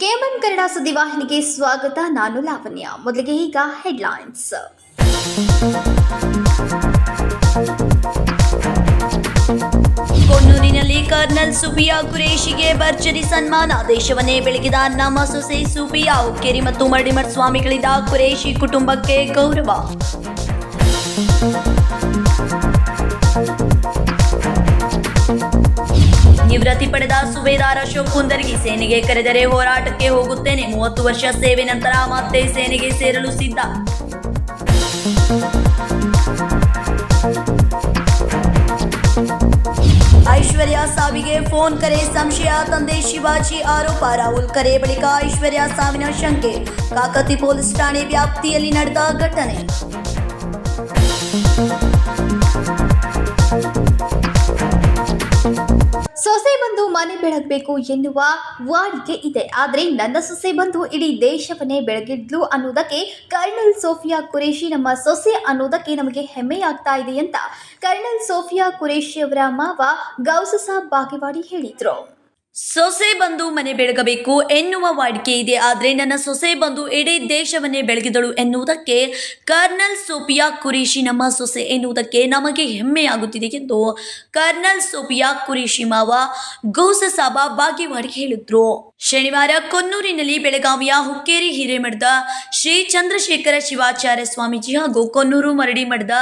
Cayman Kannada ಸುದ್ದಿವಾಹಿನಿಗೆ ಸ್ವಾಗತ. ನಾನು ಲಾವಣ್ಯ. ಮೊದಲಿಗೆ ಈಗ ಹೆಡ್ಲೈನ್ಸ್. ಕೊಣ್ಣೂರಿನಲ್ಲಿ ಕರ್ನಲ್ ಸುಫಿಯಾ ಕುರೇಶಿಗೆ ಭರ್ಜರಿ ಸನ್ಮಾನ. ದೇಶವನ್ನೇ ಬೆಳಗಿದ ನಮ್ಮ ಸೊಸೆ ಸುಫಿಯಾ. ಹುಕ್ಕೇರಿ ಮತ್ತು ಮರಡಿಮಠ ಸ್ವಾಮಿಗಳಿಂದ ಕುರೇಶಿ ಕುಟುಂಬಕ್ಕೆ ಗೌರವ. ನಿವೃತ್ತಿ ಪಡೆದ ಸುಬೇದಾರ್ ಅಶೋಕ್ ಕುಂದರ್ಗಿ ಸೇನೆಗೆ ಕರೆದರೆ ಹೋರಾಟಕ್ಕೆ ಹೋಗುತ್ತೇನೆ. 30 ವರ್ಷ ಸೇವೆ ನಂತರ ಮತ್ತೆ ಸೇನೆಗೆ ಸೇರಲು ಸಿದ್ಧ. ಐಶ್ವರ್ಯ ಸಾವಿಗೆ ಫೋನ್ ಕರೆ ಸಂಶಯ ತಂದೆ ಶಿವಾಜಿ ಆರೋಪ. ರಾಹುಲ್ ಕರೆ ಬಳಿಕ ಐಶ್ವರ್ಯ ಸಾವಿನ ಶಂಕೆ. ಕಾಕತಿ ಪೊಲೀಸ್ ಠಾಣೆ ವ್ಯಾಪ್ತಿಯಲ್ಲಿ ನಡೆದ ಘಟನೆ. ಸೊಸೆ ಬಂದು ಮನೆ ಬೆಳಗಬೇಕು ಎನ್ನುವ ವಾಡಿಕೆ ಇದೆ. ಆದರೆ ನನ್ನ ಸೊಸೆ ಬಂದು ಇಡೀ ದೇಶವನ್ನೇ ಬೆಳಗಿದ್ಲು ಅನ್ನೋದಕ್ಕೆ ಕರ್ನಲ್ ಸೋಫಿಯಾ ಕುರೇಶಿ ನಮ್ಮ ಸೊಸೆ ಅನ್ನೋದಕ್ಕೆ ನಮಗೆ ಹೆಮ್ಮೆಯಾಗ್ತಾ ಇದೆ ಅಂತ ಕರ್ನಲ್ ಸೋಫಿಯಾ ಕುರೇಶಿ ಅವರ ಮಾವ ಗೌಸ್ ಸಾಬ್ ಬಾಗೇವಾಡಿ ಹೇಳಿದ್ರು. ಸೊಸೆ ಬಂದು ಮನೆ ಬೆಳಗಬೇಕು ಎನ್ನುವ ವಾಡಿಕೆ ಇದೆ. ಆದರೆ ನನ್ನ ಸೊಸೆ ಬಂದು ಇಡೀ ದೇಶವನ್ನೇ ಬೆಳಗಿದಳು ಎನ್ನುವುದಕ್ಕೆ ಕರ್ನಲ್ ಸೋಫಿಯಾ ಕುರೇಶಿ ನಮ್ಮ ಸೊಸೆ ಎನ್ನುವುದಕ್ಕೆ ನಮಗೆ ಹೆಮ್ಮೆಯಾಗುತ್ತಿದೆ ಎಂದು ಕರ್ನಲ್ ಸೋಫಿಯಾ ಕುರೇಶಿ ಮಾವ ಗೌಸ್ ಸಾಬ್ ಬಾಗೇವಾಡಿ ಹೇಳಿದ್ರು. ಶನಿವಾರ ಕೊಣ್ಣೂರಿನಲ್ಲಿ ಬೆಳಗಾವಿಯ ಹುಕ್ಕೇರಿ ಹಿರೇಮಠದ ಶ್ರೀ ಚಂದ್ರಶೇಖರ ಶಿವಾಚಾರ್ಯ ಸ್ವಾಮೀಜಿ ಹಾಗೂ ಕೊಣ್ಣೂರು ಮರಡಿ ಮಠದ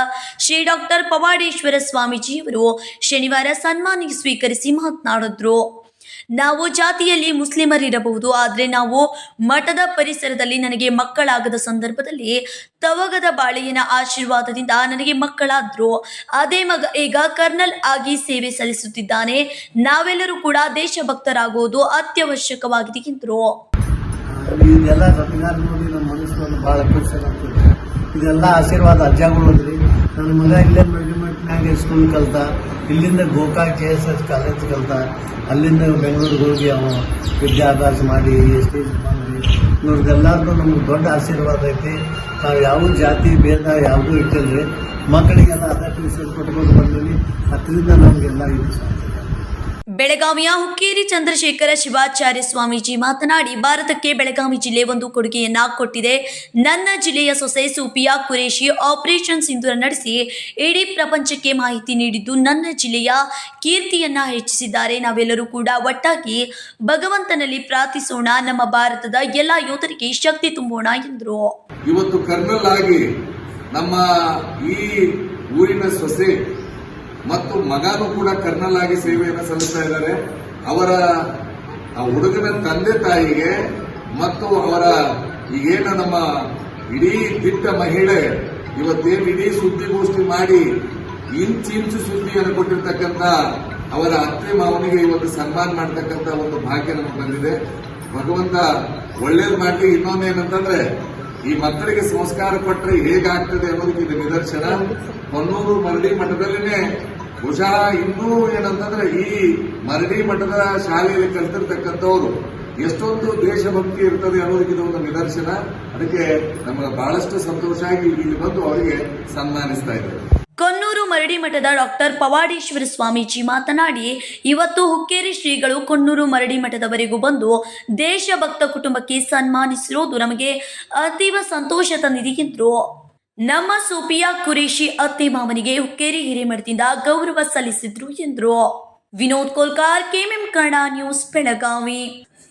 ಶ್ರೀ ಡಾಕ್ಟರ್ ಪವಾಡೇಶ್ವರ ಸ್ವಾಮೀಜಿಯವರು ಶನಿವಾರ ಸನ್ಮಾನ ಸ್ವೀಕರಿಸಿ ಮಾತನಾಡಿದ್ರು. ನಾವು ಜಾತಿಯಲ್ಲಿ ಮುಸ್ಲಿಮರಿರಬಹುದು, ಆದರೆ ನಾವು ಮಠದ ಪರಿಸರದಲ್ಲಿ ನನಗೆ ಮಕ್ಕಳಾಗದ ಸಂದರ್ಭದಲ್ಲಿ ತವಗದ ಬಾಳೆಯನ ಆಶೀರ್ವಾದದಿಂದ ನನಗೆ ಮಕ್ಕಳಾದ್ರು. ಅದೇ ಮಗ ಈಗ ಕರ್ನಲ್ ಆಗಿ ಸೇವೆ ಸಲ್ಲಿಸುತ್ತಿದ್ದಾನೆ. ನಾವೆಲ್ಲರೂ ಕೂಡ ದೇಶಭಕ್ತರಾಗುವುದು ಅತ್ಯವಶ್ಯಕವಾಗಿದೆ ಎಂದರು. ಇದೆಲ್ಲ ಆಶೀರ್ವಾದ ಅಜ್ಜಗಳು ಅಂದ್ರಿ. ನನ್ನ ಮಗ ಇಲ್ಲೇ ಮಲ್ಟಿಮೆಟ್ನಾಗ ಸ್ಕೂಲ್ ಕಲ್ತ, ಇಲ್ಲಿಂದ ಗೋಕಾಕ್ KSS ಕಾಲೇಜ್ ಕಲ್ತ, ಅಲ್ಲಿಂದ ಬೆಂಗಳೂರಿಗೆ ಹೋಗಿ ಅವ ವಿದ್ಯಾಭ್ಯಾಸ ಮಾಡಿ ಸ್ಟೇಜ್ ಬಂದ್ರಿ. ಇವ್ರದ್ದೆಲ್ಲರದು ನಮ್ಗೆ ದೊಡ್ಡ ಆಶೀರ್ವಾದ ಐತಿ. ನಾವು ಯಾವ ಜಾತಿ ಭೇದ ಯಾವುದೂ ಇಟ್ಟಿಲ್ರಿ. ಮಕ್ಕಳಿಗೆಲ್ಲ ಅದೇ ಟ್ಯೂಷನ್ ಕೊಟ್ಕೊಂಡು ಬಂದೀವಿ. ಅದರಿಂದ ನಮಗೆಲ್ಲ ಇದು ಬೆಳಗಾವಿಯ ಹುಕ್ಕೇರಿ ಚಂದ್ರಶೇಖರ ಶಿವಾಚಾರ್ಯ ಸ್ವಾಮೀಜಿ ಮಾತನಾಡಿ, ಭಾರತಕ್ಕೆ ಬೆಳಗಾವಿ ಜಿಲ್ಲೆ ಒಂದು ಕೊಡುಗೆಯನ್ನ ಕೊಟ್ಟಿದೆ. ನನ್ನ ಜಿಲ್ಲೆಯ ಸೊಸೆ ಸುಫಿಯಾ ಕುರೇಶಿ ಆಪರೇಷನ್ ಸಿಂಧೂರ ನಡೆಸಿ ಇಡೀ ಪ್ರಪಂಚಕ್ಕೆ ಮಾಹಿತಿ ನೀಡಿದ್ದು ನನ್ನ ಜಿಲ್ಲೆಯ ಕೀರ್ತಿಯನ್ನ ಹೆಚ್ಚಿಸಿದ್ದಾರೆ. ನಾವೆಲ್ಲರೂ ಕೂಡ ಒಟ್ಟಾಗಿ ಭಗವಂತನಲ್ಲಿ ಪ್ರಾರ್ಥಿಸೋಣ. ನಮ್ಮ ಭಾರತದ ಎಲ್ಲ ಯೋಧರಿಗೆ ಶಕ್ತಿ ತುಂಬೋಣ ಎಂದರು. ಇವತ್ತು ಕರ್ನಲ್ ಆಗಿ ನಮ್ಮ ಈ ಊರಿನ ಸೊಸೆ ಮತ್ತು ಮಗನೂ ಕೂಡ ಕರ್ನಲ್ ಆಗಿ ಸೇವೆಯನ್ನು ಸಲ್ಲಿಸ್ತಾ ಇದ್ದಾರೆ. ಅವರ ಹುಡುಗನ ತಂದೆ ತಾಯಿಗೆ ಮತ್ತು ಅವರ ಈಗೇನ ನಮ್ಮ ಇಡೀ ದಿಟ್ಟ ಮಹಿಳೆ ಇವತ್ತೇನು ಇಡೀ ಸುದ್ದಿಗೋಷ್ಠಿ ಮಾಡಿ ಇಂಚು ಸುದ್ದಿಯನ್ನು ಕೊಟ್ಟಿರ್ತಕ್ಕಂಥ ಅವರ ಅತ್ತೆ ಮಾವನಿಗೆ ಇವತ್ತು ಸನ್ಮಾನ ಮಾಡತಕ್ಕಂಥ ಒಂದು ಭಾಗ್ಯ ನಮಗೆ ಬಂದಿದೆ. ಭಗವಂತ ಒಳ್ಳೇದು ಮಾಡಲಿ. ಇನ್ನೊಂದೇನಂತಂದ್ರೆ ಈ ಮಕ್ಕಳಿಗೆ ಸಂಸ್ಕಾರ ಕೊಟ್ಟರೆ ಹೇಗಾಗ್ತದೆ ಅನ್ನೋದಕ್ಕೆ ಇದು ನಿದರ್ಶನ. ಕೊಣ್ಣೂರು ಮರಡಿ ಮಠದಲ್ಲಿನೇ ಬಹುಶಃ ಇನ್ನೂ ಏನಂತಂದ್ರೆ ಈ ಮರಡಿ ಮಠದ ಶಾಲೆಯಲ್ಲಿ ಕಲಿತಿರ್ತಕ್ಕಂಥವ್ರು ಎಷ್ಟೊಂದು ದೇಶಭಕ್ತಿ ಇರ್ತದೆ ಅನ್ನೋದಕ್ಕೆ ಇದು ಒಂದು ನಿದರ್ಶನ. ಅದಕ್ಕೆ ನಮಗೆ ಬಹಳಷ್ಟು ಸಂತೋಷ ಆಗಿ ಇಲ್ಲಿ ಬಂದು ಅವರಿಗೆ ಸನ್ಮಾನಿಸ್ತಾ ಇದ್ದಾರೆ. ಕೊಣ್ಣೂರು ಮರಡಿ ಮಠದ ಡಾಕ್ಟರ್ ಪವಾಡೇಶ್ವರ ಸ್ವಾಮೀಜಿ ಮಾತನಾಡಿ, ಇವತ್ತು ಹುಕ್ಕೇರಿ ಶ್ರೀಗಳು ಕೊಣ್ಣೂರು ಮರಡಿ ಮಠದವರೆಗೂ ಬಂದು ದೇಶಭಕ್ತ ಕುಟುಂಬಕ್ಕೆ ಸನ್ಮಾನಿಸಿರುವುದು ನಮಗೆ ಅತೀವ ಸಂತೋಷ ತಂದಿದೆ ಎಂದರು. ನಮ್ಮ ಸೋಫಿಯಾ ಕುರೇಶಿ ಅತ್ತೆ ಮಾವನಿಗೆ ಹುಕ್ಕೇರಿ ಹಿರೇಮಠದಿಂದ ಗೌರವ ಸಲ್ಲಿಸಿದ್ರು ಎಂದರು. Vinod Kolkar, KMM Kannada news, Belagavi.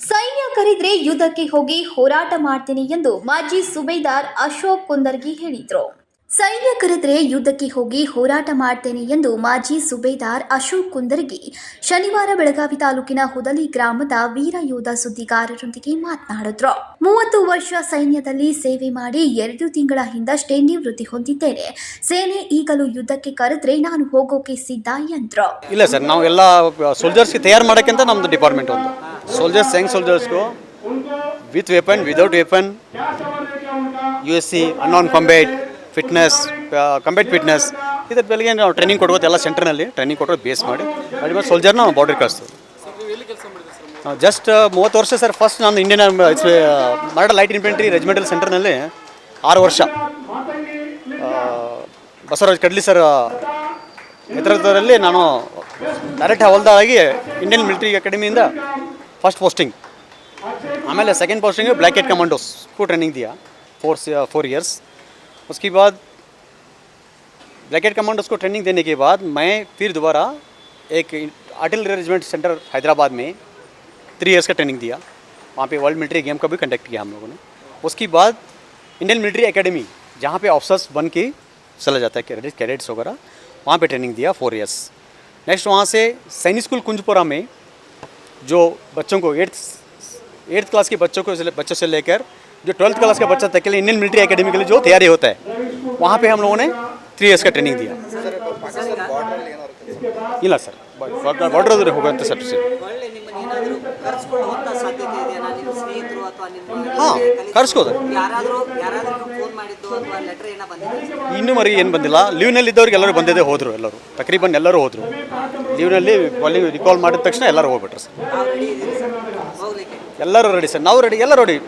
ಸೈನ್ಯ ಕರೆದ್ರೆ ಯುದ್ಧಕ್ಕೆ ಹೋಗಿ ಹೋರಾಟ ಮಾಡ್ತೇನೆ ಎಂದು ಮಾಜಿ ಸುಬೇದಾರ್ ಅಶೋಕ್ ಕುಂದರ್ಗಿ ಹೇಳಿದರು. ಸೈನ್ಯ ಕರೆದ್ರೆ ಯುದ್ಧಕ್ಕೆ ಹೋಗಿ ಹೋರಾಟ ಮಾಡ್ತೇನೆ ಎಂದು ಮಾಜಿ ಸುಬೇದಾರ್ ಅಶೋಕ್ ಕುಂದರ್ಗಿ ಶನಿವಾರ ಬೆಳಗಾವಿ ತಾಲೂಕಿನ ಹುದಲಿ ಗ್ರಾಮದ ವೀರ ಯೋಧ ಸುದ್ದಿಗಾರರೊಂದಿಗೆ ಮಾತನಾಡಿದ್ರು. 30 ವರ್ಷ ಸೈನ್ಯದಲ್ಲಿ ಸೇವೆ ಮಾಡಿ 2 ತಿಂಗಳ ಹಿಂದಷ್ಟೇ ನಿವೃತ್ತಿ ಹೊಂದಿದ್ದೇನೆ. ಸೇನೆ ಈಗಲೂ ಯುದ್ಧಕ್ಕೆ ಕರೆದ್ರೆ ನಾನು ಹೋಗೋಕೆ ಸಿದ್ಧ ಎಂದ್ರು. ಇಲ್ಲ ಸರ್, ನಾವು ಎಲ್ಲ ಸೋಲ್ಜರ್ಸ್ಗೆ ತಯಾರು ಮಾಡೋಕ್ಕಿಂತ ನಮ್ಮದು ಡಿಪಾರ್ಟ್ಮೆಂಟ್ ಒಂದು ಸೋಲ್ಜರ್ಸ್ ಹೆಂಗ್ ಸೋಲ್ಜರ್ಸ್ಗೂ with weapon, without weapon, USC, ಅನ್ಆನ್ ಕಾಂಬ್ಯಾಟ್, ಫಿಟ್ನೆಸ್, ಕಂಬ್ಯಾಟ್ ಫಿಟ್ನೆಸ್, ಇದ್ರ ಬೆಳಗ್ಗೆ ನಾವು ಟ್ರೈನಿಂಗ್ ಕೊಡ್ಬೋದು. ಎಲ್ಲ ಸೆಂಟರ್ನಲ್ಲಿ ಟ್ರೈನಿಂಗ್ ಕೊಟ್ಟರೆ ಬೇಸ್ ಮಾಡಿ ಅಡಿಮೇಲೆ ಸೋಲ್ಜರ್ನ ನಾವು ಬಾರ್ಡರ್ ಕಳಿಸ್ತೀವಿ. ಜಸ್ಟ್ 30 ವರ್ಷ ಸರ್. ಫಸ್ಟ್ ನಾನು Indian Maratha light infantry regimental ಸೆಂಟರ್ನಲ್ಲಿ 6 ವರ್ಷ. ಬಸವರಾಜ್ ಕಡ್ಲಿ ಸರ್ ನೇತೃತ್ವದಲ್ಲಿ ನಾನು ಡೈರೆಕ್ಟ್ ಹವಲ್ದಾರಾಗಿ ಇಂಡಿಯನ್ ಮಿಲಿಟರಿ ಅಕಾಡೆಮಿಯಿಂದ ಫಸ್ಟ್ ಪೋಸ್ಟಿಂಗ್ आमेले सेकेंड पोस्टिंग में ब्लैक हेड कमांडोस को ट्रेनिंग दिया 4 इयर्स। उसके बाद ब्लैक हेड कमांडोस को ट्रेनिंग देने के बाद मैं फिर दोबारा एक आर्टिलरी रेजिमेंट सेंटर हैदराबाद में 3 इयर्स का ट्रेनिंग दिया। वहाँ पे वर्ल्ड मिलिट्री गेम का भी कंडक्ट किया हम लोगों ने। उसके बाद इंडियन मिलिट्री एकेडमी जहाँ पे ऑफिसर्स बन के चला जाता है कैडेट्स वगैरह, वहाँ पे ट्रेनिंग दिया 4 इयर्स। नेक्स्ट वहाँ से सैनिक स्कूल कुंजपुरा में जो बच्चों को 8th क्लास के बच्चों से लेकर जो 12th क्लास का बच्चा तक के लिए इंडियन मिलिट्री एकेडमी के लिए जो तैयारी होता है, वहाँ पे हम लोगों ने 3 इयर्स का ट्रेनिंग दिया। ಇಲ್ಲ ಸರ್ ಬಾರ್ಡರ್ ಹೋಗೋಂಥ ಸರ್ ಒಳ್ಳೆ ನಿಮ್ಮನ್ನ ಏನಾದರೂ ಕರೆಸ್ಕೊಳ್ಳುವಂತ ಸಾಧ್ಯತೆ ಇದೆಯಾ? ನಿಮ್ಮ ಸ್ನೇಹಿತರು ಅಥವಾ ನಿಮ್ಮ ಹಾಂ ಕರೆಸ್ಕೋದು ಯಾರಾದರೂ ಫೋನ್ ಮಾಡಿದ್ದು ಅಥವಾ ಲೆಟರ್ ಏನೋ ಬಂದಿದೆ? ಇನ್ನೂ ಮರಿ ಏನು ಬಂದಿಲ್ಲ. ಲೀವ್ನಲ್ಲಿ ಇದ್ದವ್ರಿಗೆ ಎಲ್ಲರೂ ಬಂದಿದ್ದೇ ಹೋದರು, ಎಲ್ಲರೂ ತಕ್ರೀಬನ್ ಎಲ್ಲರೂ ಹೋದರು. ಲೀವ್ನಲ್ಲಿ ರಿಕಾಲ್ ಮಾಡಿದ ತಕ್ಷಣ ಎಲ್ಲರೂ ಹೋಗ್ಬಿಟ್ರು ಸರ್. ನಾವು ರೆಡಿ ಇದ್ದೀವಿ ಸರ್ ಹೋಗ್ಲಿಕ್ಕೆ? ಎಲ್ಲರೂ ರೆಡಿ ಸರ್, ನಾವು ರೆಡಿ, ಎಲ್ಲರೂ ready.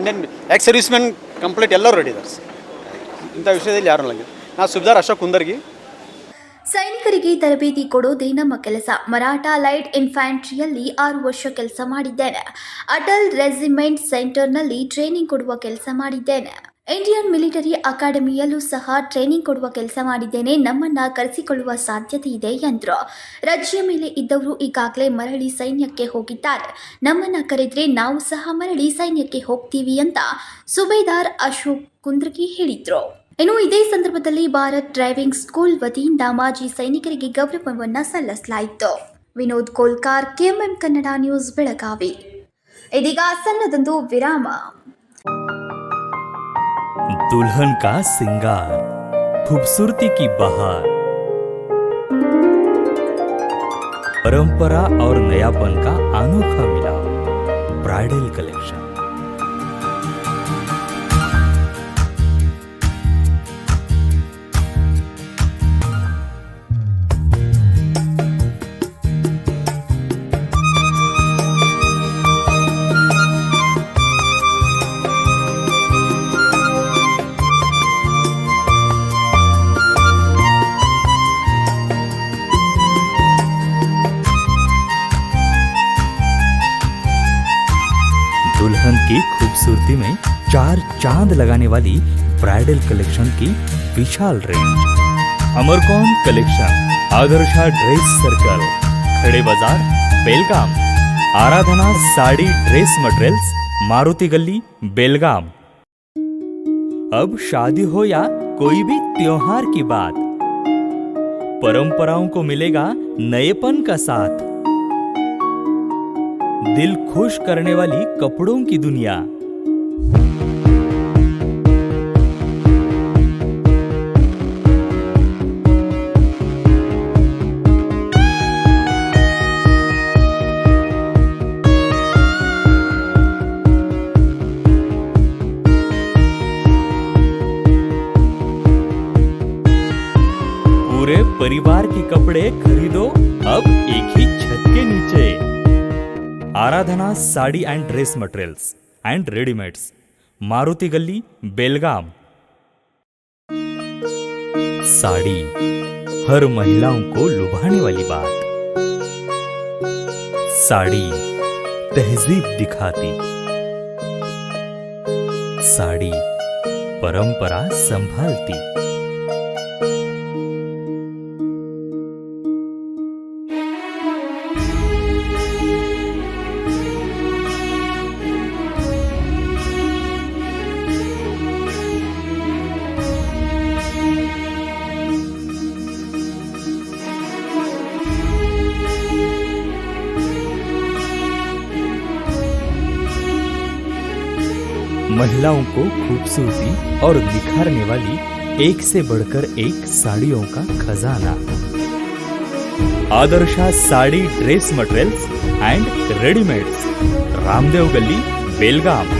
Indian X servicemen complete ಎಲ್ಲರೂ ರೆಡಿ ಇದ್ದಾರೆ ಸರ್. ಇಂಥ ವಿಷಯದಲ್ಲಿ ಯಾರೂ ಇಲ್ಲ. ನಾವು ಸುಬೇದಾರ್ ಅಶೋಕ್ ಕುಂದರ್ಗಿ. ಸೈನಿಕರಿಗೆ ತರಬೇತಿ ಕೊಡೋದೇ ನಮ್ಮ ಕೆಲಸ. ಮರಾಠ ಲೈಟ್ ಇನ್ಫ್ಯಾಂಟ್ರಿಯಲ್ಲಿ 6 ವರ್ಷ ಕೆಲಸ ಮಾಡಿದ್ದೇನೆ. ಅಟಲ್ ರೆಜಿಮೆಂಟ್ ಸೆಂಟರ್ನಲ್ಲಿ ಟ್ರೈನಿಂಗ್ ಕೊಡುವ ಕೆಲಸ ಮಾಡಿದ್ದೇನೆ. ಇಂಡಿಯನ್ ಮಿಲಿಟರಿ ಅಕಾಡೆಮಿಯಲ್ಲೂ ಸಹ ಟ್ರೈನಿಂಗ್ ಕೊಡುವ ಕೆಲಸ ಮಾಡಿದ್ದೇನೆ. ನಮ್ಮನ್ನ ಕರೆಸಿಕೊಳ್ಳುವ ಸಾಧ್ಯತೆ ಇದೆ ಎಂದರು. ರಜೆಯ ಮೇಲೆ ಇದ್ದವರು ಈಗಾಗಲೇ ಮರಳಿ ಸೈನ್ಯಕ್ಕೆ ಹೋಗಿದ್ದಾರೆ. ನಮ್ಮನ್ನ ಕರೆದ್ರೆ ನಾವು ಸಹ ಮರಳಿ ಸೈನ್ಯಕ್ಕೆ ಹೋಗ್ತೀವಿ ಅಂತ ಸುಬೇದಾರ್ ಅಶೋಕ್ ಕುಂದ್ರಗಿ ಹೇಳಿದ್ರು. ಇನ್ನು ಇದೇ ಸಂದರ್ಭದಲ್ಲಿ ಭಾರತ್ ಡ್ರೈವಿಂಗ್ ಸ್ಕೂಲ್ ವತಿಯಿಂದ ಮಾಜಿ ಸೈನಿಕರಿಗೆ ಗೌರವವನ್ನು ಸಲ್ಲಿಸಲಾಯಿತು. Vinod Kolkar, KMM Kannada news, Belagavi. ಇದೀಗ ಸಣ್ಣದೊಂದು ವಿರಾಮ. दुल्हन का सिंगार, खूबसूरती की बहार, परंपरा और नयापन का अनोखा मिलाप, ब्राइडल कलेक्शन। दुल्हन की खूबसूरती में 4 चांद लगाने वाली ब्राइडल कलेक्शन की विशाल रेंज। अमरकॉन collection, Adarsha dress circle, Khade Bazar, Belgaum. Aradhana sari dress materials, Maruti Gali, Belgaum. अब शादी हो या कोई भी त्योहार की बात, परंपराओं को मिलेगा नएपन का साथ। दिल खुश करने वाली कपड़ों की दुनिया। पूरे परिवार के कपड़े खरीदो अब एक ही छत के नीचे। Aradhana sari and dress materials and readymades, Maruti Gali, Belgaum. Sari हर महिलाओं को लुभाने वाली बात। साड़ी तहजीब दिखाती, साड़ी परंपरा संभालती। महिलाओं को खूबसूरती और निखारने वाली एक से बढ़कर एक साड़ियों का खजाना। Adarsha sari dress materials and readymades, Ramdev Gali, Belgaum.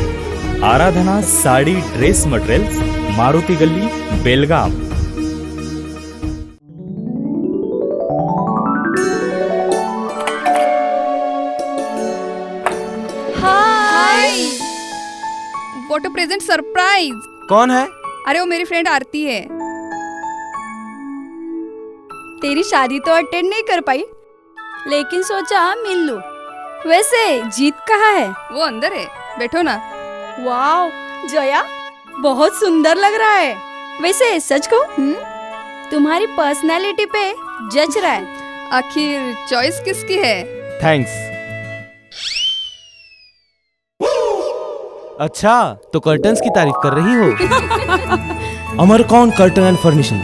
Aradhana sari dress materials, Maruti Gali, Belgaum. What a present surprise. कौन है? अरे वो मेरी फ्रेंड आरती है। तेरी शादी तो अटेंड नहीं कर पाई, लेकिन सोचा मिल लूं। वैसे जीत कहाँ है? वो अंदर है, बैठो ना। वाव, जया बहुत सुंदर लग रहा है। वैसे सच कहूं, तुम्हारी पर्सनालिटी पे जज रहा है। आखिर चॉइस किसकी है? थैंक्स। अच्छा, तो कर्टन्स की तारीफ कर रही हो। अमरकॉन कर्टन एंड फर्निशिंग,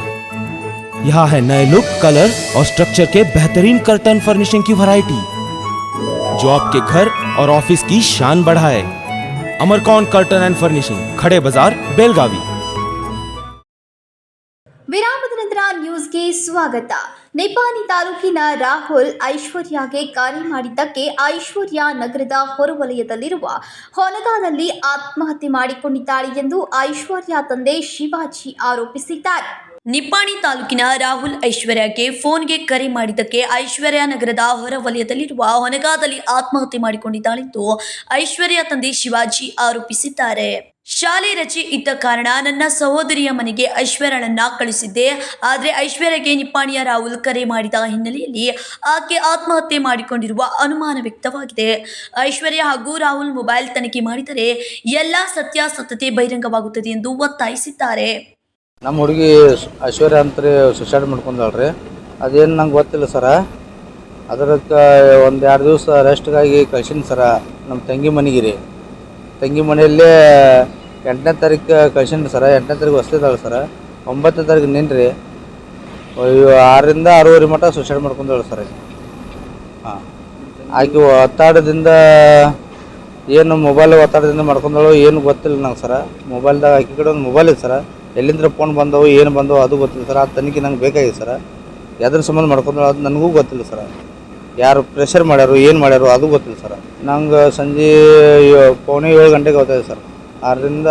यहाँ है नए लुक, कलर और स्ट्रक्चर के बेहतरीन कर्टन फर्निशिंग की वैरायटी जो आपके घर और ऑफिस की शान बढ़ाए। अमरकॉन कर्टन एंड फर्निशिंग, खड़े बाजार, बेलगावी। ವಿರಾಮದ ನಂತರ ನ್ಯೂಸ್ಗೆ ಸ್ವಾಗತ. ನಿಪಾನಿ ತಾಲೂಕಿನ ರಾಹುಲ್ ಐಶ್ವರ್ಯಗೆ ಕರೆ ಮಾಡಿದ್ದಕ್ಕೆ ಐಶ್ವರ್ಯ ನಗರದ ಹೊರವಲಯದಲ್ಲಿರುವ ಹೊನಗಾದಲ್ಲಿ ಆತ್ಮಹತ್ಯೆ ಮಾಡಿಕೊಂಡಿದ್ದಾಳೆ ಎಂದು ಐಶ್ವರ್ಯ ತಂದೆ ಶಿವಾಜಿ ಆರೋಪಿಸಿದ್ದಾರೆ. ನಿಪ್ಪಾಣಿ ತಾಲೂಕಿನ ರಾಹುಲ್ ಐಶ್ವರ್ಯಗೆ ಫೋನ್ಗೆ ಕರೆ ಮಾಡಿದ್ದಕ್ಕೆ ಐಶ್ವರ್ಯ ನಗರದ ಹೊರವಲಯದಲ್ಲಿರುವ ಹೊನಗಾದಲ್ಲಿ ಆತ್ಮಹತ್ಯೆ ಮಾಡಿಕೊಂಡಿದ್ದಾಳೆಂದು ಐಶ್ವರ್ಯ ತಂದೆ ಶಿವಾಜಿ ಆರೋಪಿಸಿದ್ದಾರೆ. ಶಾಲೆ ರಜೆ ಇದ್ದ ಕಾರಣ ನನ್ನ ಸಹೋದರಿಯ ಮನೆಗೆ ಐಶ್ವರ್ಯಳನ್ನ ಕಳಿಸಿದ್ದೆ. ಆದರೆ ಐಶ್ವರ್ಯಗೆ ನಿಪ್ಪಾಣಿಯ ರಾಹುಲ್ ಕರೆ ಮಾಡಿದ ಹಿನ್ನೆಲೆಯಲ್ಲಿ ಆಕೆ ಆತ್ಮಹತ್ಯೆ ಮಾಡಿಕೊಂಡಿರುವ ಅನುಮಾನ ವ್ಯಕ್ತವಾಗಿದೆ. ಐಶ್ವರ್ಯ ಹಾಗೂ ರಾಹುಲ್ ಮೊಬೈಲ್ ತನಿಖೆ ಮಾಡಿದರೆ ಎಲ್ಲ ಸತ್ಯಾಸತ್ಯತೆ ಬಹಿರಂಗವಾಗುತ್ತದೆ ಎಂದು ಒತ್ತಾಯಿಸಿದ್ದಾರೆ. ನಮ್ಮ ಹುಡುಗಿ ಐಶ್ವರ್ಯ ಅಂತಾರೆ ಸುಸೈಡ್ ಮಾಡ್ಕೊಂಡಾಳ್ರಿ. ಅದೇನು ನಂಗೆ ಗೊತ್ತಿಲ್ಲ ಸರ. ಅದಕ್ಕೆ ಒಂದು 2 ದಿವಸ ರೆಸ್ಟ್ಗಾಗಿ ಕಳ್ಸೀನಿ ಸರ ನಮ್ಮ ತಂಗಿ ಮನೆಗೆ ರೀ. ತಂಗಿ ಮನೆಯಲ್ಲೇ 8ನೇ ತಾರೀಕು ಕಳ್ಸೀನಿ ಸರ. 8ನೇ ತಾರೀಕು ಹೊಸ್ತಿದ್ದಾಳೆ ಸರ. 9ನೇ ತಾರೀಕು ನಿನ್ರಿ 6ರಿಂದ 6:30 ಮಟ್ಟ ಸುಸೈಡ್ ಮಾಡ್ಕೊಂಡಾಳೆ ಸರ್. ಹಾಂ, ಆಕೆ ಒತ್ತಡದಿಂದ ಏನು ಮೊಬೈಲ್ ಒತ್ತಡದಿಂದ ಮಾಡ್ಕೊಂಡಾಳು ಏನು ಗೊತ್ತಿಲ್ಲ ನಂಗೆ ಸರ. ಮೊಬೈಲ್ದಾಗ ಆಕೆ ಕಡೆ ಒಂದು ಮೊಬೈಲ್ ಇದೆ ಸರ. ಎಲ್ಲಿಂದ ಫೋನ್ ಬಂದವು ಏನು ಬಂದವು ಅದು ಗೊತ್ತಿಲ್ಲ ಸರ್. ಆ ತನಿಖೆ ನಂಗೆ ಬೇಕಾಗಿದೆ ಸರ. ಯಾವ್ದ್ರ ಸಂಬಂಧ ಮಾಡ್ಕೊಂಡ್ರು ಅದು ನನಗೂ ಗೊತ್ತಿಲ್ಲ ಸರ. ಯಾರು ಪ್ರೆಷರ್ ಮಾಡ್ಯಾರು ಏನು ಮಾಡ್ಯಾರು ಅದು ಗೊತ್ತಿಲ್ಲ ಸರ್. ನಂಗೆ ಸಂಜೆ 6:45 ಗಂಟೆಗೆ ಗೊತ್ತಾಯಿದೆ ಸರ್. 6ರಿಂದ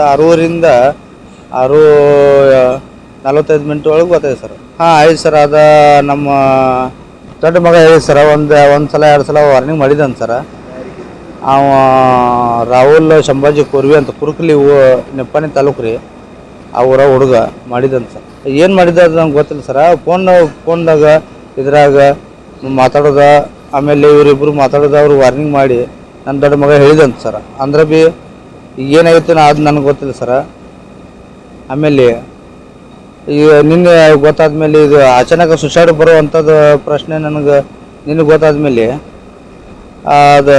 6:45 ಒಳಗೆ ಗೊತ್ತಾಯಿದೆ ಸರ್. ಹಾಂ ಆಯ್ತು ಸರ್. ಅದು ನಮ್ಮ ದೊಡ್ಡ ಮಗ ಹೇಳಿ ಸರ. ಒಂದು ಸಲ 2 ಸಲ ವಾರ್ನಿಂಗ್ ಮಾಡಿದ್ದಾನೆ ಸರ. ಅವ ರಾಹುಲ್ ಸಂಭಾಜಿ ಕೋರ್ವಿ ಅಂತ ಕುರುಕಲಿ ನಿಪ್ಪಾಣಿ ತಾಲೂಕು ರೀ. ಅವರ ಹುಡುಗ ಮಾಡಿದಂತ ಸರ್. ಏನು ಮಾಡಿದ ಅದು ನಂಗೆ ಗೊತ್ತಿಲ್ಲ ಸರ. ಫೋನ್ದಾಗ ಇದ್ರಾಗ ಮಾತಾಡೋದ, ಆಮೇಲೆ ಇವರಿಬ್ಬರು ಮಾತಾಡೋದ, ಅವ್ರು ವಾರ್ನಿಂಗ್ ಮಾಡಿ ನನ್ನ ದೊಡ್ಡ ಮಗ ಹೇಳಿದಂತ ಸರ. ಅಂದ್ರೆ ಭೀ ಏನಾಗಿತ್ತು ಅದು ನನಗೆ ಗೊತ್ತಿಲ್ಲ ಸರ. ಆಮೇಲೆ ಈಗ ನಿನ್ನೆ ಗೊತ್ತಾದ್ಮೇಲೆ ಇದು ಅಚಾನಕ ಸುಸೈಡ್ ಬರುವಂಥದ್ದು ಪ್ರಶ್ನೆ ನಿನಗೆ ಗೊತ್ತಾದ್ಮೇಲೆ ಅದು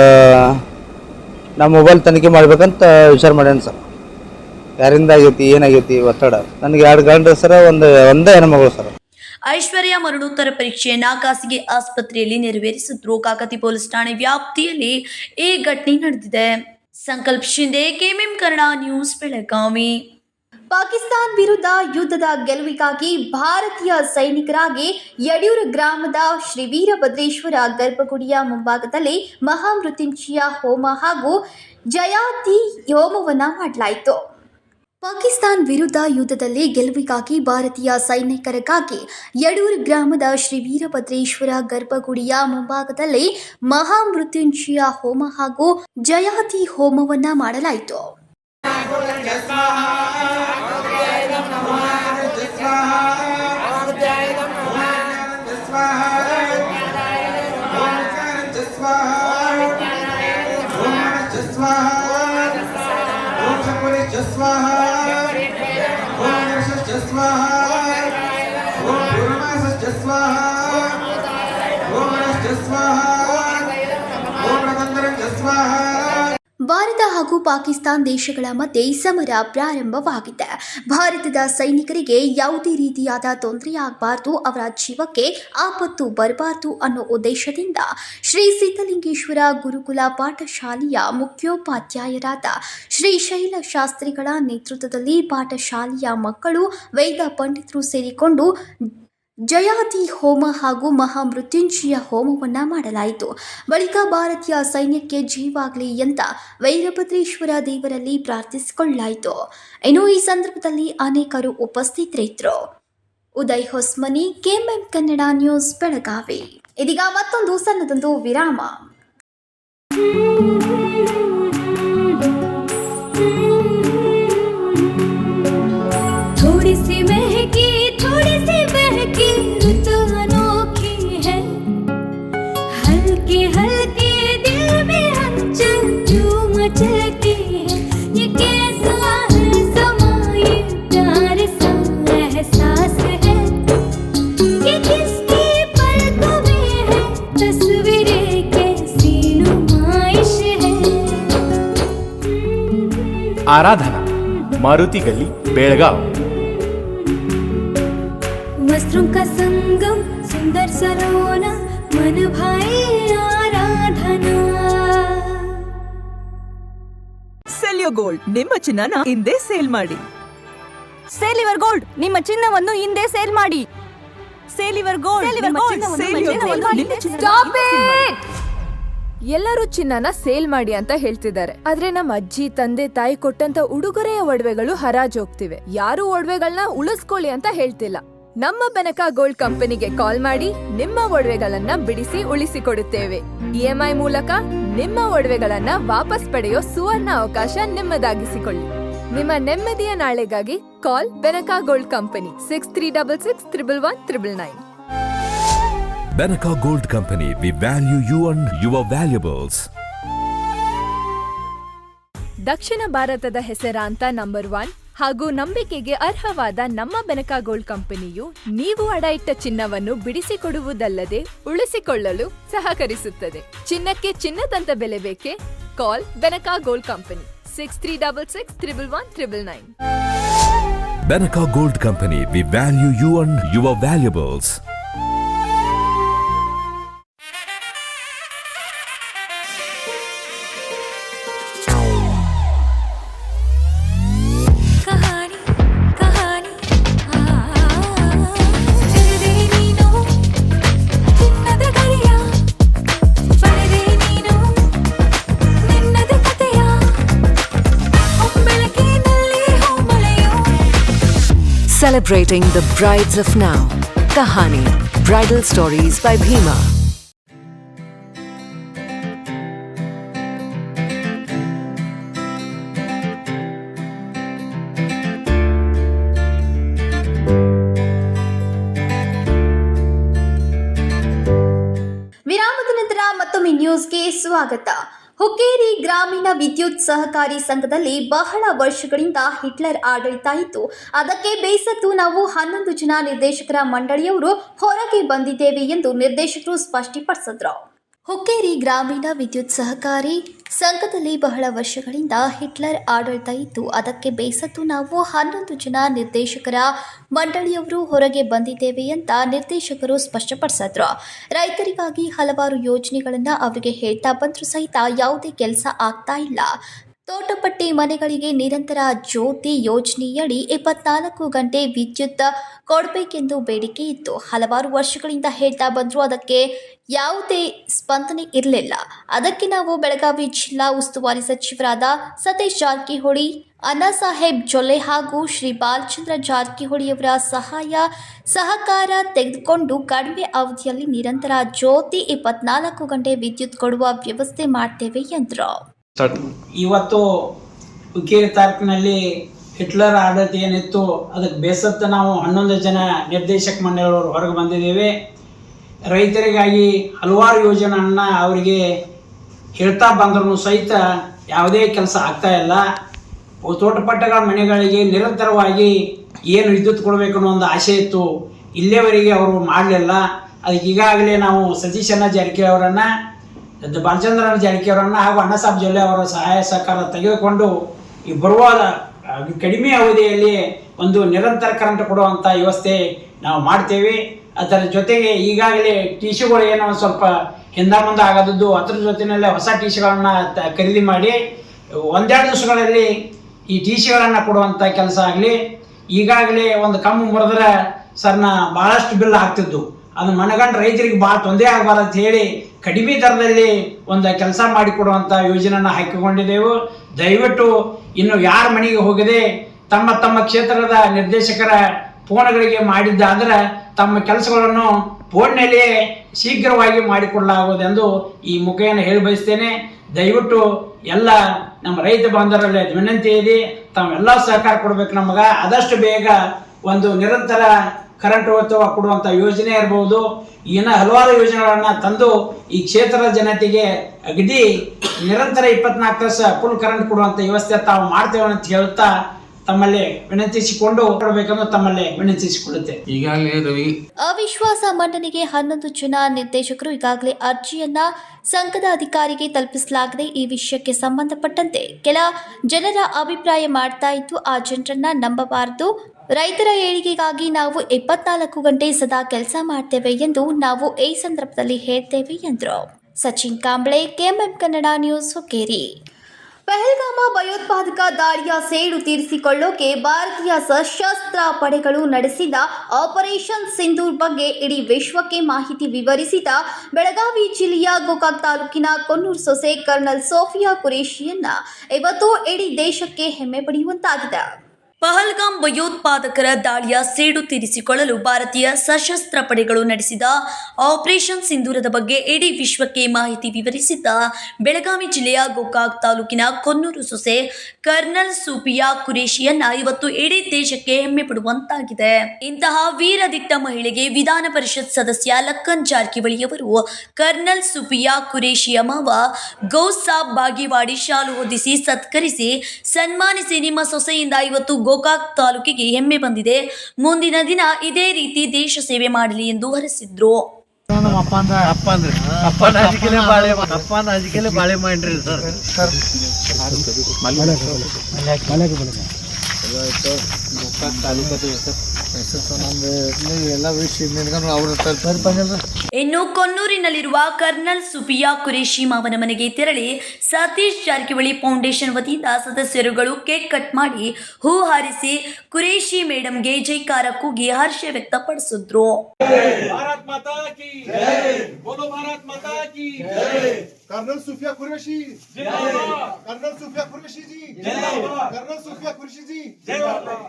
ನಮ್ಮ ಮೊಬೈಲ್ ತನಿಖೆ ಮಾಡ್ಬೇಕಂತ ವಿಚಾರ ಮಾಡ್ಯಾನ ಸರ್. ಯಾರಿಂದ ಆಗೈತಿ ಏನಾಗೈತಿ ಒತ್ತಡ. ನನಗೆ 2 ಗಂಟೆ ಸರ, ಒಂದೇ ಹೆಣ್ಮಗಳು ಸರ್. ಐಶ್ವರ್ಯ ಮರಣೋತ್ತರ ಪರೀಕ್ಷೆಯನ್ನ ಖಾಸಗಿ ಆಸ್ಪತ್ರೆಯಲ್ಲಿ ನೆರವೇರಿಸಿದ್ರು. ಕಾಕತಿ ಪೊಲೀಸ್ ಠಾಣೆ ವ್ಯಾಪ್ತಿಯಲ್ಲಿ ಈ ಘಟನೆ ನಡೆದಿದೆ. ಸಂಕಲ್ಪ ಶಿಂದೆ, ಕೆಎಂಎಂ ಕನ್ನಡ ನ್ಯೂಸ್, ಬೆಳಗಾವಿ. ಪಾಕಿಸ್ತಾನ ವಿರುದ್ಧ ಯುದ್ಧದ ಗೆಲುವಿಗಾಗಿ ಭಾರತೀಯ ಸೈನಿಕರಾಗಿ ಯಡಿಯೂರು ಗ್ರಾಮದ ಶ್ರೀ ವೀರಭದ್ರೇಶ್ವರ ಗರ್ಭಗುಡಿಯ ಮುಂಭಾಗದಲ್ಲಿ ಮಹಾಮೃತ್ಯುಂಜಯ ಹೋಮ ಹಾಗೂ ಜಯಾತಿ ಹೋಮವನ್ನು ಮಾಡಲಾಯಿತು. ಪಾಕಿಸ್ತಾನ ವಿರುದ್ಧ ಯುದ್ಧದಲ್ಲಿ ಗೆಲುವಿಗಾಗಿ ಭಾರತೀಯ ಸೈನಿಕರಿಗಾಗಿ ಯಡೂರು ಗ್ರಾಮದ ಶ್ರೀ ವೀರಭದ್ರೇಶ್ವರ ಗರ್ಭಗುಡಿಯ ಮುಂಭಾಗದಲ್ಲಿ ಮಹಾಮೃತ್ಯುಂಜಯ ಹೋಮ ಹಾಗೂ ಜಯಾತಿ ಹೋಮವನ್ನ ಮಾಡಲಾಯಿತು. ಭಾರತ ಹಾಗೂ ಪಾಕಿಸ್ತಾನ ದೇಶಗಳ ಮಧ್ಯೆ ಸಮರ ಪ್ರಾರಂಭವಾಗಿದೆ. ಭಾರತದ ಸೈನಿಕರಿಗೆ ಯಾವುದೇ ರೀತಿಯಾದ ತೊಂದರೆಯಾಗಬಾರದು, ಅವರ ಜೀವಕ್ಕೆ ಆಪತ್ತು ಬರಬಾರದು ಅನ್ನೋ ಉದ್ದೇಶದಿಂದ ಶ್ರೀ ಸಿದ್ಧಲಿಂಗೇಶ್ವರ ಗುರುಕುಲ ಪಾಠಶಾಲೆಯ ಮುಖ್ಯೋಪಾಧ್ಯಾಯರಾದ ಶ್ರೀ ಶೈಲ ಶಾಸ್ತ್ರಿಗಳ ನೇತೃತ್ವದಲ್ಲಿ ಪಾಠಶಾಲೆಯ ಮಕ್ಕಳು, ವೇದ ಪಂಡಿತರು ಸೇರಿಕೊಂಡು ಜಯಾತಿ ಹೋಮ ಹಾಗೂ ಮಹಾಮೃತ್ಯುಂಜಯ ಹೋಮವನ್ನು ಮಾಡಲಾಯಿತು. ಬಳಿಕ ಭಾರತೀಯ ಸೈನ್ಯಕ್ಕೆ ಜೀವಾಗಲಿ ಅಂತ ವೀರಭದ್ರೇಶ್ವರ ದೇವರಲ್ಲಿ ಪ್ರಾರ್ಥಿಸಿಕೊಳ್ಳಲಾಯಿತು. ಇನ್ನು ಈ ಸಂದರ್ಭದಲ್ಲಿ ಅನೇಕರು ಉಪಸ್ಥಿತರಿದ್ದರು. Uday Hosmani, KMM Kannada news, Belagavi. ಇದೀಗ ಮತ್ತೊಂದು ಸಣ್ಣದೊಂದು ವಿರಾಮ. थोड़ी सी महकी थोड़ी सी बहकी रुत अनोखी है, हल्के हल्के दिल में आराधना, मारुति गली, बेळगाव। वस्त्रों का संगम, सुंदर सरोना, मन भाए आराधना। ಸೆಲ್ಯೋ ಗೋಲ್ಡ್, ನಿಮ್ಮ ಚಿನ್ನನ ಹಿಂದೆ ಸೇಲ್ ಮಾಡಿ. ಸೇಲಿವರ್ ಗೋಲ್ಡ್, ನಿಮ್ಮ ಚಿನ್ನವನ್ನು ಹಿಂದೆ ಸೇಲ್ ಮಾಡಿ. ಸೇಲಿವರ್ ಗೋಲ್ಡ್, Stop it! ಎಲ್ಲರೂ ಚಿನ್ನನ ಸೇಲ್ ಮಾಡಿ ಅಂತ ಹೇಳ್ತಿದ್ದಾರೆ, ಆದ್ರೆ ನಮ್ಮ ಅಜ್ಜಿ ತಂದೆ ತಾಯಿ ಕೊಟ್ಟಂತ ಉಡುಗೊರೆಯ ಒಡವೆಗಳು ಹರಾಜೋಗ್ತಿವೆ. ಯಾರು ಒಡವೆಗಳನ್ನ ಉಳಿಸ್ಕೊಳ್ಳಿ ಅಂತ ಹೇಳ್ತಿಲ್ಲ. ನಮ್ಮ ಬೆನಕ ಗೋಲ್ಡ್ ಕಂಪನಿಗೆ ಕಾಲ್ ಮಾಡಿ ನಿಮ್ಮ ಒಡವೆಗಳನ್ನ ಬಿಡಿಸಿ ಉಳಿಸಿಕೊಡುತ್ತೇವೆ. EMI ಮೂಲಕ ನಿಮ್ಮ ಒಡವೆಗಳನ್ನ ವಾಪಸ್ ಪಡೆಯೋ ಸುವರ್ಣ ಅವಕಾಶ ನಿಮ್ಮದಾಗಿಸಿಕೊಳ್ಳಿ. ನಿಮ್ಮ ನೆಮ್ಮದಿಯ ನಾಳೆಗಾಗಿ ಕಾಲ್ Benaka gold company 6366 111 999. Benaka Gold Company, we value you and your valuables. ದಕ್ಷಿಣ ಭಾರತದ ಹೆಸರಾಂತ ನಂಬರ್ 1 ಹಾಗೂ ನಂಬಿಕೆಗೆ ಅರ್ಹವಾದ ನಮ್ಮ ಬೆನಕ ಗೋಲ್ಡ್ ಕಂಪನಿಯು ನೀವು ಅಡ ಇಟ್ಟ ಚಿನ್ನವನ್ನು ಬಿಡಿಸಿಕೊಡುವುದಲ್ಲದೆ ಉಳಿಸಿಕೊಳ್ಳಲು ಸಹಕರಿಸುತ್ತದೆ. ಚಿನ್ನಕ್ಕೆ ಚಿನ್ನದಂತ ಬೆಲೆ ಬೇಕೆ? ಕಾಲ್ Benaka gold company 6366 111 999. Benaka Gold Company, we value you and your valuables. Celebrating the brides of now. Kahani, Bridal Stories by Bhima. ವಿರಾಮದ ನಂತರ ಮತ್ತೊಮ್ಮೆ ನ್ಯೂಸ್ಗೆ ಸ್ವಾಗತ. ಹುಕ್ಕೇರಿ ಗ್ರಾಮೀಣ ವಿದ್ಯುತ್ ಸಹಕಾರಿ ಸಂಘದಲ್ಲಿ ಬಹಳ ವರ್ಷಗಳಿಂದ ಹಿಟ್ಲರ್ ಆಡಳಿತ ಇತ್ತು. ಅದಕ್ಕೆ ಬೇಸತ್ತು ನಾವು 11 ಜನ ನಿರ್ದೇಶಕರ ಮಂಡಳಿಯವರು ಹೊರಗೆ ಬಂದಿದ್ದೇವೆ ಎಂದು ನಿರ್ದೇಶಕರು ಸ್ಪಷ್ಟಪಡಿಸಿದರು. ಹುಕ್ಕೇರಿ ಗ್ರಾಮೀಣ ವಿದ್ಯುತ್ ಸಹಕಾರಿ ಸಂಘದಲ್ಲಿ ಬಹಳ ವರ್ಷಗಳಿಂದ ಹಿಟ್ಲರ್ ಆಡಳಿತ ಇತ್ತು. ಅದಕ್ಕೆ ಬೇಸತ್ತು ನಾವು 11 ಜನ ನಿರ್ದೇಶಕರ ಮಂಡಳಿಯವರು ಹೊರಗೆ ಬಂದಿದ್ದೇವೆ ಅಂತ ನಿರ್ದೇಶಕರು ಸ್ಪಷ್ಟಪಡಿಸಿದ್ರು. ರೈತರಿಗಾಗಿ ಹಲವಾರು ಯೋಜನೆಗಳನ್ನು ಅವರಿಗೆ ಹೇಳ್ತಾ ಬಂದರೂ ಸಹಿತ ಯಾವುದೇ ಕೆಲಸ ಆಗ್ತಾ ಇಲ್ಲ. ತೋಟಪಟ್ಟಿ ಮನೆಗಳಿಗೆ ನಿರಂತರ ಜ್ಯೋತಿ ಯೋಜನೆಯಡಿ 24 ಗಂಟೆ ವಿದ್ಯುತ್ ಕೊಡಬೇಕೆಂದು ಬೇಡಿಕೆ ಇತ್ತು. ಹಲವಾರು ವರ್ಷಗಳಿಂದ ಹೇಳ್ತಾ ಬಂದರೂ ಅದಕ್ಕೆ ಯಾವುದೇ ಸ್ಪಂದನೆ ಇರಲಿಲ್ಲ. ಅದಕ್ಕೆ ನಾವು ಬೆಳಗಾವಿ ಜಿಲ್ಲಾ ಉಸ್ತುವಾರಿ ಸಚಿವರಾದ ಸತೀಶ್ ಜಾರಕಿಹೊಳಿ, ಅಣ್ಣಾಸಾಹೇಬ್ ಜೊಲ್ಲೆ ಹಾಗೂ ಶ್ರೀ ಬಾಲಚಂದ್ರ ಜಾರಕಿಹೊಳಿಯವರ ಸಹಕಾರ ತೆಗೆದುಕೊಂಡು ಕಡಿಮೆ ಅವಧಿಯಲ್ಲಿ ನಿರಂತರ ಜ್ಯೋತಿ 24 ಗಂಟೆ ವಿದ್ಯುತ್ ಕೊಡುವ ವ್ಯವಸ್ಥೆ ಮಾಡ್ತೇವೆ ಎಂದರು. ಇವತ್ತು ಹುಕ್ಕೇರಿ ತಾಲೂಕಿನಲ್ಲಿ ಹಿಟ್ಲರ್ ಆಡಳಿತ ಏನಿತ್ತು ಅದಕ್ಕೆ ಬೇಸತ್ತ ನಾವು 11 ಜನ ನಿರ್ದೇಶಕ ಮಂಡಳಿಯವರು ಹೊರಗೆ ಬಂದಿದ್ದೇವೆ. ರೈತರಿಗಾಗಿ ಹಲವಾರು ಯೋಜನೆಯನ್ನು ಅವರಿಗೆ ಹೇಳ್ತಾ ಬಂದರೂ ಸಹಿತ ಯಾವುದೇ ಕೆಲಸ ಆಗ್ತಾ ಇಲ್ಲ. ತೋಟಪಟ್ಟಗಳ ಮನೆಗಳಿಗೆ ನಿರಂತರವಾಗಿ ಏನು ವಿದ್ಯುತ್ ಕೊಡಬೇಕು ಅನ್ನೋ ಒಂದು ಆಸೆ ಇತ್ತು, ಇಲ್ಲಿಯವರೆಗೆ ಅವರು ಮಾಡಲಿಲ್ಲ. ಅದಕ್ಕೆ ಈಗಾಗಲೇ ನಾವು ಸತೀಶ್ ಜಾರಕಿಹೊಳಿ ಅವರನ್ನು, ಬಾಲಚಂದ್ರ ಜಾರಕಿಹೊಳಿ ಹಾಗೂ ಅಣ್ಣಾಸಾಹೇಬ್ ಜೊಲ್ಲೆ ಅವರ ಸಹಾಯ ಸಹಕಾರ ತೆಗೆದುಕೊಂಡು ಈ ಬರುವ ಕಡಿಮೆ ಅವಧಿಯಲ್ಲಿ ಒಂದು ನಿರಂತರ ಕರೆಂಟ್ ಕೊಡುವಂಥ ವ್ಯವಸ್ಥೆ ನಾವು ಮಾಡ್ತೇವೆ. ಅದರ ಜೊತೆಗೆ ಈಗಾಗಲೇ ಟಿಸಿಗಳು ಏನೋ ಸ್ವಲ್ಪ ಹಿಂದೆ ಮುಂದೆ ಆಗೋದದ್ದು, ಅದರ ಜೊತೆಯಲ್ಲೇ ಹೊಸ ಟಿಸಿಗಳನ್ನು ಖರೀದಿ ಮಾಡಿ 1-2 ದಿವಸಗಳಲ್ಲಿ ಈ ಟಿಸಿಗಳನ್ನು ಕೊಡುವಂಥ ಕೆಲಸ ಆಗಲಿ. ಈಗಾಗಲೇ ಒಂದು ಕಮ್ಮು ಮುರಿದ್ರೆ ಸರ್ನ ಭಾಳಷ್ಟು ಬಿಲ್ ಆಗ್ತಿದ್ದು, ಅದು ಮನಗಂಡು ರೈತರಿಗೆ ಭಾಳ ತೊಂದರೆ ಆಗಬಾರ್ದು ಅಂತ ಹೇಳಿ ಕಡಿಮೆ ದರದಲ್ಲಿ ಒಂದು ಕೆಲಸ ಮಾಡಿಕೊಡುವಂಥ ಯೋಜನೆಯನ್ನು ಹಾಕಿಕೊಂಡಿದ್ದೆವು. ದಯವಿಟ್ಟು ಇನ್ನು ಯಾರ ಮನೆಗೆ ಹೋಗದೆ ತಮ್ಮ ತಮ್ಮ ಕ್ಷೇತ್ರದ ನಿರ್ದೇಶಕರ ಫೋನ್ಗಳಿಗೆ ಮಾಡಿದ್ದಾದ್ರೆ ತಮ್ಮ ಕೆಲಸಗಳನ್ನು ಫೋನ್ನಲ್ಲಿಯೇ ಶೀಘ್ರವಾಗಿ ಮಾಡಿಕೊಡಲಾಗುವುದೆಂದು ಈ ಮುಖೇನ ಹೇಳಿ ಬಯಸ್ತೇನೆ. ದಯವಿಟ್ಟು ಎಲ್ಲ ನಮ್ಮ ರೈತ ಬಾಂಧವರಲ್ಲಿ ವಿನಂತಿ ಇದೆ, ತಾವೆಲ್ಲ ಸಹಕಾರ ಕೊಡಬೇಕು. ನಮಗೆ ಆದಷ್ಟು ಬೇಗ ಒಂದು ನಿರಂತರ ಕರೆಂಟ್ ಕೊಡುವಂಥ ಯೋಜನೆ ಇರ್ಬೋದು. ಇನ್ನು ಹಲವಾರು ಯೋಜನೆಗಳನ್ನು ತಂದು ಈ ಕ್ಷೇತ್ರದ ಜನತೆಗೆ ಅಗದಿ ನಿರಂತರ 24 ತಾಸು ಫುಲ್ ಕರೆಂಟ್ ಕೊಡುವಂಥ ವ್ಯವಸ್ಥೆ ತಾವು ಮಾಡ್ತೇವೆ ಅಂತ ಹೇಳ್ತಾ ತಮ್ಮಲ್ಲಿ ವಿನಂತಿಸಿಕೊಂಡು ಕೊಡಬೇಕೆಂದು ತಮ್ಮಲ್ಲಿ ವಿನಂತಿಸಿಕೊಳ್ಳುತ್ತೆ. ಈಗಾಗಲೇ ರವಿ ಅವಿಶ್ವಾಸ ಮಂಡನೆಗೆ 11 ಜನ ನಿರ್ದೇಶಕರು ಈಗಾಗಲೇ ಅರ್ಜಿಯನ್ನ ಸಂಘದ ಅಧಿಕಾರಿಗೆ ತಲುಪಿಸಲಾಗಿದೆ. ಈ ವಿಷಯಕ್ಕೆ ಸಂಬಂಧಪಟ್ಟಂತೆ ಕೆಲ ಜನರ ಅಭಿಪ್ರಾಯ ಮಾಡ್ತಾ ಇದ್ದು, ಆ ಜನರನ್ನ ನಂಬಬಾರದು. ರೈತರ ಏಳಿಗೆಗಾಗಿ ನಾವು 24 ಗಂಟೆ ಸದಾ ಕೆಲಸ ಮಾಡ್ತೇವೆ ಎಂದು ನಾವು ಈ ಸಂದರ್ಭದಲ್ಲಿ ಹೇಳ್ತೇವೆ ಎಂದರು. Sachin Kamble, KMM Kannada news, Hukkeri. ಪಹಲ್ಗಾಮ ಭಯೋತ್ಪಾದಕ ದಾಳಿಯ ಸೇಡು ತೀರಿಸಿಕೊಳ್ಳೋಕೆ ಭಾರತೀಯ ಸಶಸ್ತ್ರ ಪಡೆಗಳು ನಡೆಸಿದ ಆಪರೇಷನ್ ಸಿಂಧೂರ್ ಬಗ್ಗೆ ಇಡೀ ವಿಶ್ವಕ್ಕೆ ಮಾಹಿತಿ ವಿವರಿಸಿದ ಬೆಳಗಾವಿ ಜಿಲ್ಲೆಯ ಗೋಕಾಕ್ ತಾಲೂಕಿನ ಕೊನ್ನೂರು ಸೊಸೆ ಕರ್ನಲ್ ಸೋಫಿಯಾ ಕುರೇಶಿಯನ್ನ ಇವತ್ತು ಇಡೀ ದೇಶಕ್ಕೆ ಹೆಮ್ಮೆ ಪಡೆಯುವಂತಾಗಿದೆ. ಪಹಲ್ಗಾಮ್ ಭಯೋತ್ಪಾದಕರ ದಾಳಿಯ ಸೇಡು ತೀರಿಸಿಕೊಳ್ಳಲು ಭಾರತೀಯ ಸಶಸ್ತ್ರ ಪಡೆಗಳು ನಡೆಸಿದ ಆಪರೇಷನ್ ಸಿಂಧೂರದ ಬಗ್ಗೆ ಇಡೀ ವಿಶ್ವಕ್ಕೆ ಮಾಹಿತಿ ವಿವರಿಸಿದ್ದ ಬೆಳಗಾವಿ ಜಿಲ್ಲೆಯ ಗೋಕಾಕ್ ತಾಲೂಕಿನ ಕೊನ್ನೂರು ಸೊಸೆ ಕರ್ನಲ್ ಸೋಫಿಯಾ ಕುರೇಶಿಯನ್ನ ಇವತ್ತು ಇಡೀ ದೇಶಕ್ಕೆ ಹೆಮ್ಮೆ ಪಡುವಂತಾಗಿದೆ. ಇಂತಹ ವೀರದಿಟ್ಟ ಮಹಿಳೆಗೆ ವಿಧಾನ ಪರಿಷತ್ ಸದಸ್ಯ ಲಕ್ಕನ್ ಜಾರಕಿಹೊಳಿಯವರು ಕರ್ನಲ್ ಸೋಫಿಯಾ ಕುರೇಶಿಯ ಮಾವ ಗೌಸಾಬ್ ಬಾಗೇವಾಡಿ ಶಾಲು ಹೊದಿಸಿ ಸತ್ಕರಿಸಿ ಸನ್ಮಾನಿಸಿ, ನಿಮ್ಮ ಸೊಸೆಯಿಂದ ಇವತ್ತು ಗೋಕಾಕ್ ತಾಲೂಕಿಗೆ ಹೆಮ್ಮೆ ಬಂದಿದೆ, ಮುಂದಿನ ದಿನ ಇದೇ ರೀತಿ ದೇಶ ಸೇವೆ ಮಾಡಲಿ ಎಂದು ಹರಸಿದ್ರು. ಬಾಳೆ ಮಾಡ್ರಿ ಸರ್. ಇನ್ನು ಕೊನ್ನೂರಿನಲ್ಲಿರುವ ಕರ್ನಲ್ ಸೋಫಿಯಾ ಕುರೇಶಿ ಮಾವನ ಮನೆಗೆ ತೆರಳಿ ಸತೀಶ್ ಜಾರಕಿಹೊಳಿ ಫೌಂಡೇಶನ್ ವತಿಯಿಂದ ಸದಸ್ಯರುಗಳು ಕೇಕ್ ಕಟ್ ಮಾಡಿ ಹೂ ಹಾರಿಸಿ ಕುರೇಶಿ ಮೇಡಂಗೆ ಜೈಕಾರ ಕೂಗಿ ಹರ್ಷ ವ್ಯಕ್ತಪಡಿಸಿದ್ರು. कर्नल सूफिया कुरैशी जिंदाबाद, कर्नल सूफिया कुरैशी जी जिंदाबाद, कर्नल सूफिया कुरैशी जी जिंदाबाद.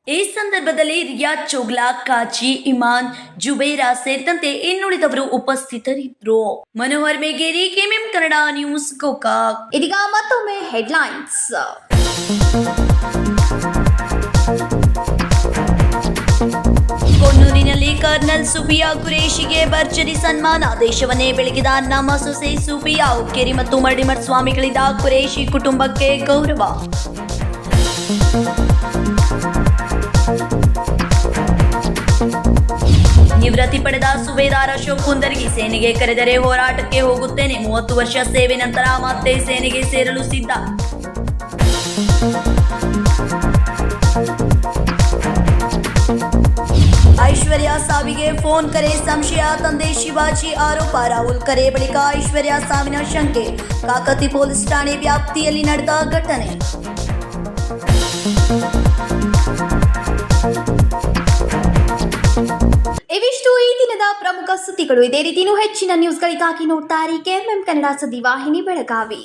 ಈ ಸಂದರ್ಭದಲ್ಲಿ ರಿಯಾಜ್ ಚೋಗ್ಲಾ, ಕಾಜಿ, ಇಮಾನ್, ಜುಬೇರಾ ಸೇರಿದಂತೆ ಇನ್ನುಳಿದವರು ಉಪಸ್ಥಿತರಿದ್ದರು. Manohar Megeri, KMM Kannada news, Gokak. ಇದೀಗ ಮತ್ತೊಮ್ಮೆ ಹೆಡ್ಲೈನ್ಸ್. ಕೊನ್ನೂರಿನಲ್ಲಿ ಕರ್ನಲ್ ಸೋಫಿಯಾ ಕುರೇಶಿಗೆ ಭರ್ಜರಿ ಸನ್ಮಾನ. ದೇಶವನ್ನೇ ಬೆಳಗಿದ ನಮ್ಮ ಸೊಸೆ ಸೋಫಿಯಾ. ಹುಕ್ಕೇರಿ ಮತ್ತು ಮರಡಿಮಠ ಸ್ವಾಮಿಗಳಿಂದ ಕುರೇಶಿ ಕುಟುಂಬಕ್ಕೆ ಗೌರವ. ನಿವೃತ್ತಿ ಪಡೆದ ಸುಬೇದಾರ್ ಅಶೋಕ್ ಕುಂದರ್ಗಿ, ಸೇನೆಗೆ ಕರೆದರೆ ಹೋರಾಟಕ್ಕೆ ಹೋಗುತ್ತೇನೆ, 30 ವರ್ಷ ಸೇವೆ ನಂತರ ಮತ್ತೆ ಸೇನೆಗೆ ಸೇರಲು ಸಿದ್ಧ. ಐಶ್ವರ್ಯ ಸಾವಿಗೆ ಫೋನ್ ಕರೆ ಸಂಶಯ, ತಂದೆ ಶಿವಾಜಿ ಆರೋಪ. ರಾಹುಲ್ ಕರೆ ಬಳಿಕ ಐಶ್ವರ್ಯ ಸಾವಿನ ಶಂಕೆ. ಕಾಕತಿ ಪೊಲೀಸ್ ಠಾಣೆ ವ್ಯಾಪ್ತಿಯಲ್ಲಿ ನಡೆದ ಘಟನೆ. ಇವಿಷ್ಟು ಈ ದಿನದ ಪ್ರಮುಖ ಸುದ್ದಿಗಳು. ಇದೇ ರೀತಿ ಹೆಚ್ಚಿನ ನ್ಯೂಸ್ಗಳಿಗಾಗಿ ನೋಡ್ತಾ ಇರಿ ಕೆಎಂಎಂ ಕನ್ನಡ ಸುದ್ದಿವಾಹಿನಿ ಬೆಳಗಾವಿ.